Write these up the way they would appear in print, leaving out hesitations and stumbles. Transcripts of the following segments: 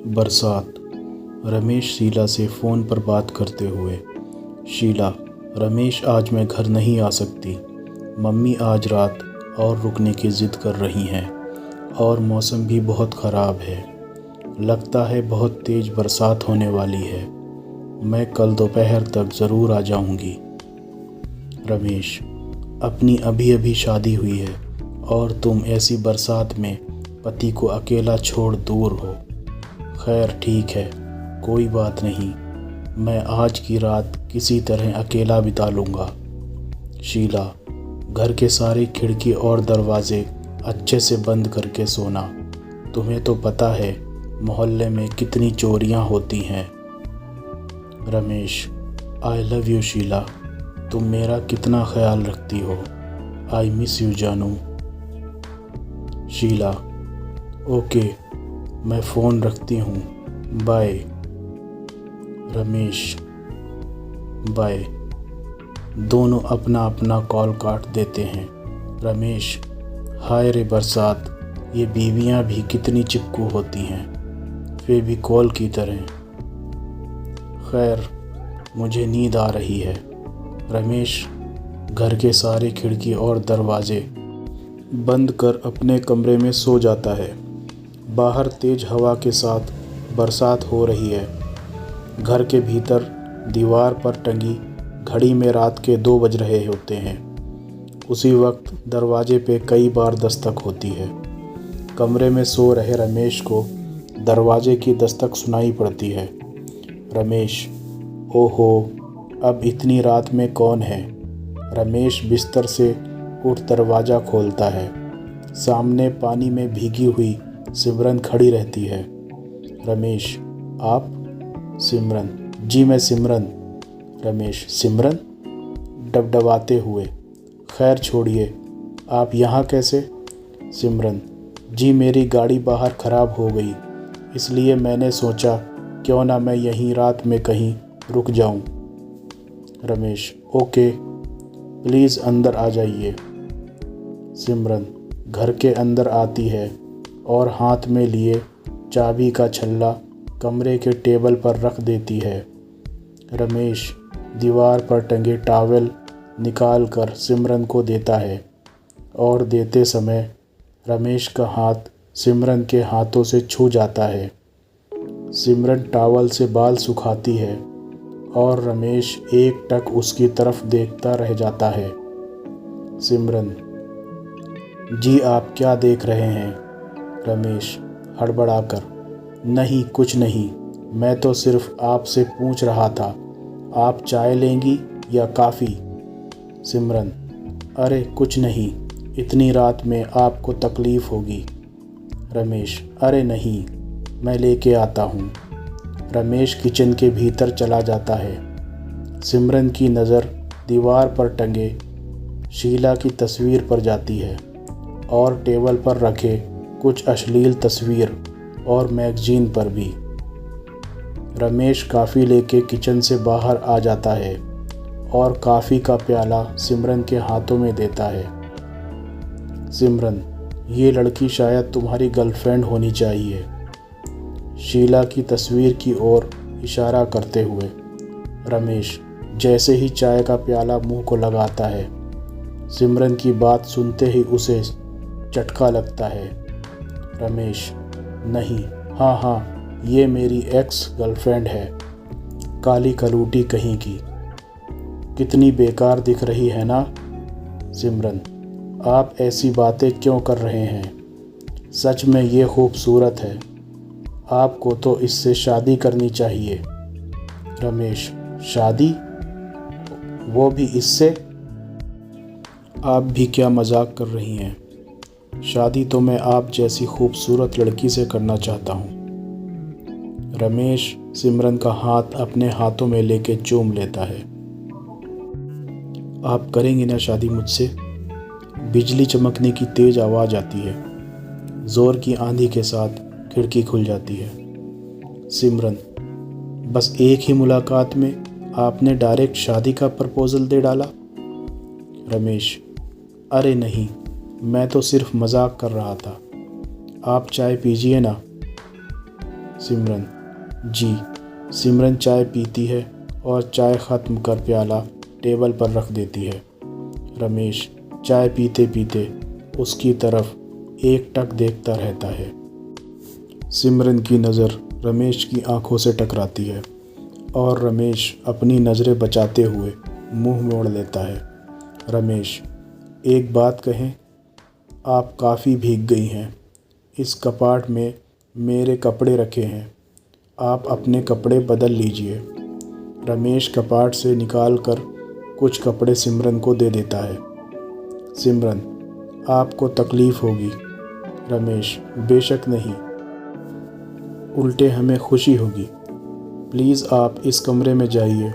बरसात। रमेश शीला से फ़ोन पर बात करते हुए। शीला, रमेश आज मैं घर नहीं आ सकती। मम्मी आज रात और रुकने की ज़िद कर रही हैं और मौसम भी बहुत ख़राब है। लगता है बहुत तेज़ बरसात होने वाली है। मैं कल दोपहर तक ज़रूर आ जाऊंगी। रमेश, अपनी अभी अभी शादी हुई है और तुम ऐसी बरसात में पति को अकेला छोड़ दूर हो। खैर ठीक है, कोई बात नहीं, मैं आज की रात किसी तरह अकेला बिता लूँगा। शीला, घर के सारे खिड़की और दरवाज़े अच्छे से बंद करके सोना। तुम्हें तो पता है मोहल्ले में कितनी चोरियां होती हैं। Ramesh, I love you Sheela, तुम मेरा कितना ख्याल रखती हो। आई मिस यू जानू। शीला, ओके, मैं फ़ोन रखती हूँ, बाय। रमेश, बाय। दोनों अपना अपना कॉल काट देते हैं। रमेश, हाय रे बरसात, ये बीवियाँ भी कितनी चिपकू होती हैं, फेविकॉल की तरह। खैर, मुझे नींद आ रही है। रमेश घर के सारे खिड़की और दरवाज़े बंद कर अपने कमरे में सो जाता है। बाहर तेज़ हवा के साथ बरसात हो रही है। घर के भीतर दीवार पर टंगी घड़ी में रात के 2 बज रहे होते हैं। उसी वक्त दरवाजे पे कई बार दस्तक होती है। कमरे में सो रहे रमेश को दरवाजे की दस्तक सुनाई पड़ती है। रमेश, ओहो, अब इतनी रात में कौन है? रमेश बिस्तर से उठ दरवाज़ा खोलता है। सामने पानी में भीगी हुई सिमरन खड़ी रहती है। रमेश, आप? सिमरन, जी मैं सिमरन। रमेश, सिमरन? डबडबाते हुए, खैर छोड़िए, आप यहाँ कैसे? सिमरन, जी मेरी गाड़ी बाहर ख़राब हो गई, इसलिए मैंने सोचा क्यों ना मैं यहीं रात में कहीं रुक जाऊं। रमेश, ओके, प्लीज़ अंदर आ जाइए। सिमरन घर के अंदर आती है और हाथ में लिए चाबी का छल्ला कमरे के टेबल पर रख देती है। रमेश दीवार पर टंगे टॉवेल निकाल कर सिमरन को देता है और देते समय रमेश का हाथ सिमरन के हाथों से छू जाता है। सिमरन टॉवल से बाल सुखाती है और रमेश एकटक उसकी तरफ देखता रह जाता है। सिमरन, जी आप क्या देख रहे हैं? रमेश हड़बड़ाकर, नहीं कुछ नहीं, मैं तो सिर्फ आपसे पूछ रहा था, आप चाय लेंगी या काफ़ी? सिमरन, अरे कुछ नहीं, इतनी रात में आपको तकलीफ़ होगी। रमेश, अरे नहीं, मैं लेके आता हूँ। रमेश किचन के भीतर चला जाता है। सिमरन की नज़र दीवार पर टंगे शीला की तस्वीर पर जाती है और टेबल पर रखे कुछ अश्लील तस्वीर और मैगज़ीन पर भी। रमेश कॉफ़ी लेके किचन से बाहर आ जाता है और कॉफ़ी का प्याला सिमरन के हाथों में देता है। सिमरन, ये लड़की शायद तुम्हारी गर्लफ्रेंड होनी चाहिए। शीला की तस्वीर की ओर इशारा करते हुए। रमेश जैसे ही चाय का प्याला मुंह को लगाता है, सिमरन की बात सुनते ही उसे चटका लगता है। रमेश, नहीं, हाँ हाँ, ये मेरी एक्स गर्लफ्रेंड है, काली कलूटी कहीं की। कितनी बेकार दिख रही है ना? सिमरन, आप ऐसी बातें क्यों कर रहे हैं? सच में ये खूबसूरत है, आपको तो इससे शादी करनी चाहिए। रमेश, शादी? वो भी इससे? आप भी क्या मजाक कर रही हैं? शादी तो मैं आप जैसी खूबसूरत लड़की से करना चाहता हूँ। रमेश सिमरन का हाथ अपने हाथों में लेके चूम लेता है। आप करेंगे ना शादी मुझसे? बिजली चमकने की तेज आवाज़ आती है। ज़ोर की आंधी के साथ खिड़की खुल जाती है। सिमरन, बस एक ही मुलाकात में आपने डायरेक्ट शादी का प्रपोज़ल दे डाला। रमेश, अरे नहीं, मैं तो सिर्फ मजाक कर रहा था, आप चाय पीजिए ना। सिमरन: जी। सिमरन चाय पीती है और चाय ख़त्म कर प्याला टेबल पर रख देती है। रमेश चाय पीते पीते उसकी तरफ एकटक देखता रहता है। सिमरन की नज़र रमेश की आंखों से टकराती है और रमेश अपनी नज़रें बचाते हुए मुंह मोड़ लेता है। रमेश: एक बात कहें, आप काफ़ी भीग गई हैं। इस कपाट में मेरे कपड़े रखे हैं, आप अपने कपड़े बदल लीजिए। रमेश कपाट से निकाल कर कुछ कपड़े सिमरन को दे देता है। सिमरन: आपको तकलीफ़ होगी। रमेश: बेशक नहीं, उल्टे हमें खुशी होगी। प्लीज़ आप इस कमरे में जाइए।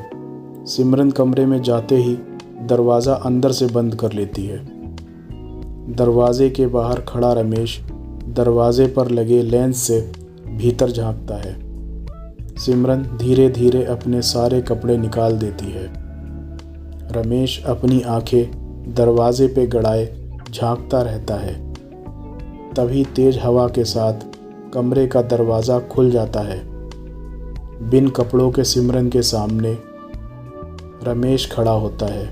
सिमरन कमरे में जाते ही दरवाज़ा अंदर से बंद कर लेती है। दरवाजे के बाहर खड़ा रमेश दरवाजे पर लगे लेंस से भीतर झांकता है। सिमरन धीरे धीरे अपने सारे कपड़े निकाल देती है। रमेश अपनी आंखें दरवाजे पे गड़ाए झांकता रहता है। तभी तेज हवा के साथ कमरे का दरवाज़ा खुल जाता है। बिन कपड़ों के सिमरन के सामने रमेश खड़ा होता है।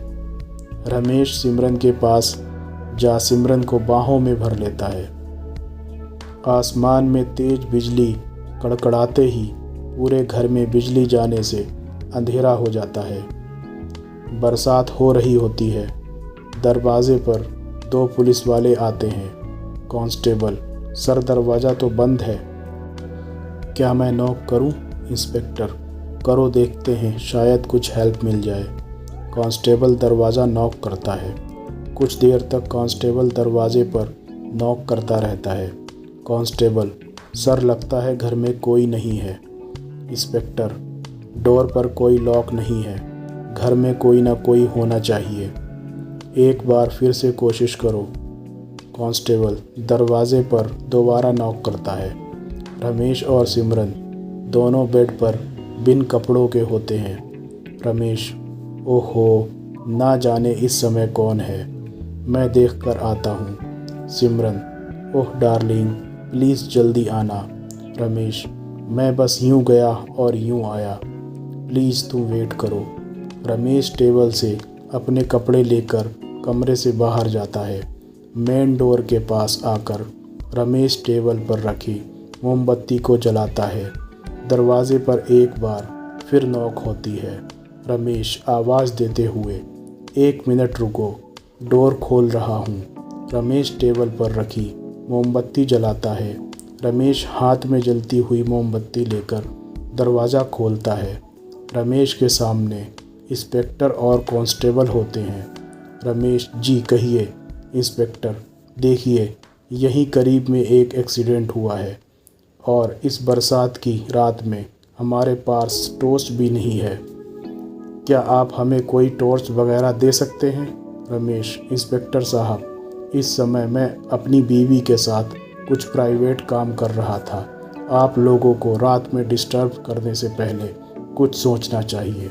रमेश सिमरन के पास जा सिमरन को बाहों में भर लेता है। आसमान में तेज बिजली कड़कड़ाते ही पूरे घर में बिजली जाने से अंधेरा हो जाता है। बरसात हो रही होती है। दरवाजे पर 2 पुलिस वाले आते हैं। कांस्टेबल: सर, दरवाज़ा तो बंद है। क्या मैं नॉक करूं? इंस्पेक्टर: करो, देखते हैं, शायद कुछ हेल्प मिल जाए। कांस्टेबल दरवाज़ा नॉक करता है। कुछ देर तक कांस्टेबल दरवाजे पर नॉक करता रहता है। कांस्टेबल: सर, लगता है घर में कोई नहीं है। इंस्पेक्टर: डोर पर कोई लॉक नहीं है, घर में कोई ना कोई होना चाहिए, एक बार फिर से कोशिश करो। कांस्टेबल दरवाजे पर दोबारा नॉक करता है। रमेश और सिमरन दोनों बेड पर बिन कपड़ों के होते हैं। रमेश: ओहो, ना जाने इस समय कौन है, मैं देख कर आता हूँ। सिमरन: ओह डार्लिंग, प्लीज़ जल्दी आना। रमेश: मैं बस यूँ गया और यूँ आया, प्लीज़ तुम वेट करो। रमेश टेबल से अपने कपड़े लेकर कमरे से बाहर जाता है। मेन डोर के पास आकर रमेश टेबल पर रखी मोमबत्ती को जलाता है। दरवाजे पर एक बार फिर नॉक होती है। रमेश आवाज़ देते हुए: 1 मिनट रुको, डोर खोल रहा हूँ। रमेश टेबल पर रखी मोमबत्ती जलाता है। रमेश हाथ में जलती हुई मोमबत्ती लेकर दरवाज़ा खोलता है। रमेश के सामने इंस्पेक्टर और कांस्टेबल होते हैं। रमेश: जी कहिए। इंस्पेक्टर: देखिए, यहीं करीब में एक एक्सीडेंट हुआ है और इस बरसात की रात में हमारे पास टॉर्च भी नहीं है। क्या आप हमें कोई टॉर्च वगैरह दे सकते हैं? रमेश: इंस्पेक्टर साहब, इस समय मैं अपनी बीवी के साथ कुछ प्राइवेट काम कर रहा था। आप लोगों को रात में डिस्टर्ब करने से पहले कुछ सोचना चाहिए।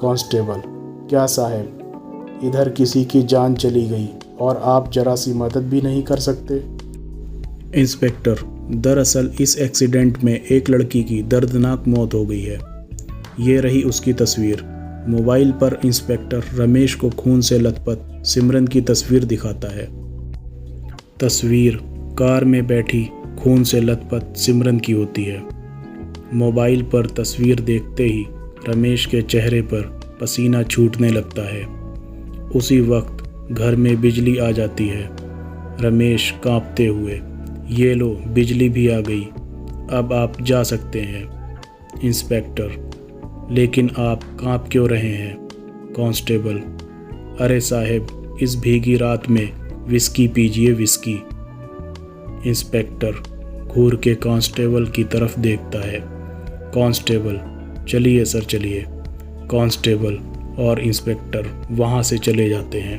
कांस्टेबल: क्या साहब, इधर किसी की जान चली गई और आप जरा सी मदद भी नहीं कर सकते? इंस्पेक्टर: दरअसल इस एक्सीडेंट में एक लड़की की दर्दनाक मौत हो गई है। ये रही उसकी तस्वीर। मोबाइल पर इंस्पेक्टर रमेश को खून से लथपथ सिमरन की तस्वीर दिखाता है। तस्वीर कार में बैठी खून से लथपथ सिमरन की होती है। मोबाइल पर तस्वीर देखते ही रमेश के चेहरे पर पसीना छूटने लगता है। उसी वक्त घर में बिजली आ जाती है। रमेश कांपते हुए: ये लो, बिजली भी आ गई, अब आप जा सकते हैं। इंस्पेक्टर: लेकिन आप कांप क्यों रहे हैं? कांस्टेबल: अरे साहब, इस भीगी रात में विस्की पीजिए, विस्की। इंस्पेक्टर घूर के कांस्टेबल की तरफ देखता है। कांस्टेबल: चलिए सर, चलिए। कांस्टेबल और इंस्पेक्टर वहाँ से चले जाते हैं।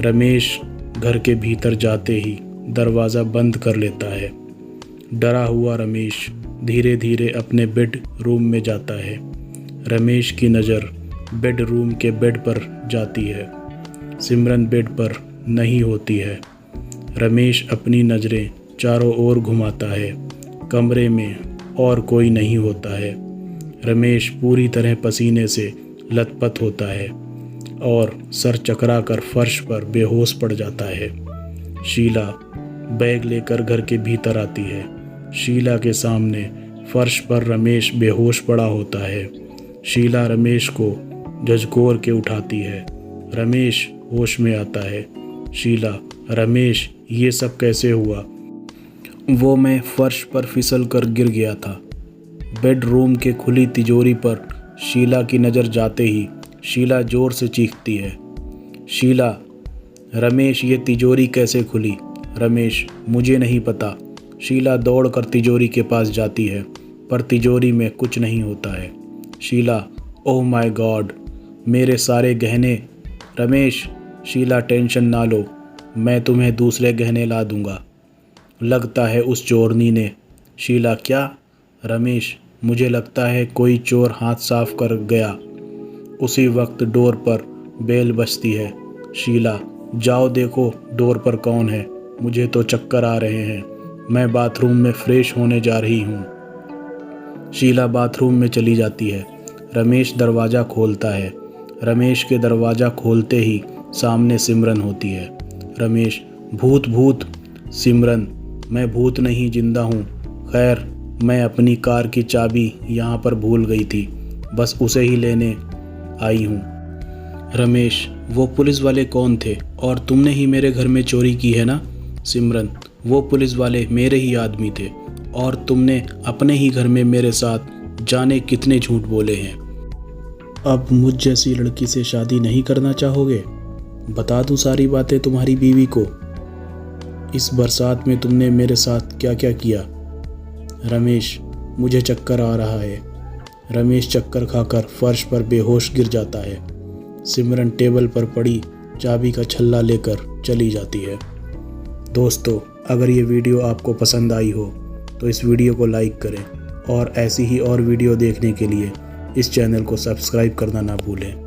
रमेश घर के भीतर जाते ही दरवाज़ा बंद कर लेता है। डरा हुआ रमेश धीरे धीरे अपने बेड रूम में जाता है। रमेश की नज़र बेडरूम के बेड पर जाती है। सिमरन बेड पर नहीं होती है। रमेश अपनी नज़रें चारों ओर घुमाता है। कमरे में और कोई नहीं होता है। रमेश पूरी तरह पसीने से लथपथ होता है और सर चकरा कर फर्श पर बेहोश पड़ जाता है। शीला बैग लेकर घर के भीतर आती है। शीला के सामने फर्श पर रमेश बेहोश पड़ा होता है। शीला रमेश को झकझोर के उठाती है। रमेश होश में आता है। शीला, रमेश, ये सब कैसे हुआ? वो मैं फर्श पर फिसल कर गिर गया था। बेडरूम के खुली तिजोरी पर शीला की नज़र जाते ही शीला ज़ोर से चीखती है, शीला! रमेश, ये तिजोरी कैसे खुली? रमेश, मुझे नहीं पता। शीला दौड़कर तिजोरी के पास जाती है, पर तिजोरी में कुछ नहीं होता है। शीला, ओह माय गॉड, मेरे सारे गहने! रमेश, शीला टेंशन ना लो, मैं तुम्हें दूसरे गहने ला दूंगा। लगता है उस चोरनी ने। शीला, क्या? रमेश, मुझे लगता है कोई चोर हाथ साफ कर गया। उसी वक्त डोर पर बेल बजती है। शीला, जाओ देखो डोर पर कौन है। मुझे तो चक्कर आ रहे हैं। मैं बाथरूम में फ्रेश होने जा रही हूँ। शीला बाथरूम में चली जाती है। रमेश दरवाज़ा खोलता है। रमेश के दरवाज़ा खोलते ही सामने सिमरन होती है। रमेश, भूत भूत! सिमरन, मैं भूत नहीं, जिंदा हूँ। खैर, मैं अपनी कार की चाबी यहाँ पर भूल गई थी, बस उसे ही लेने आई हूँ। रमेश, वो पुलिस वाले कौन थे? और तुमने ही मेरे घर में चोरी की है ना? सिमरन, वो पुलिस वाले मेरे ही आदमी थे और तुमने अपने ही घर में मेरे साथ जाने कितने झूठ बोले हैं। अब मुझ जैसी लड़की से शादी नहीं करना चाहोगे? बता दूं सारी बातें तुम्हारी बीवी को। इस बरसात में तुमने मेरे साथ क्या क्या किया? रमेश, मुझे चक्कर आ रहा है। रमेश चक्कर खाकर फर्श पर बेहोश गिर जाता है। सिमरन टेबल पर पड़ी चाबी का छल्ला लेकर चली जाती है। दोस्तों, अगर ये वीडियो आपको पसंद आई हो तो इस वीडियो को लाइक करें और ऐसी ही और वीडियो देखने के लिए इस चैनल को सब्सक्राइब करना ना भूलें।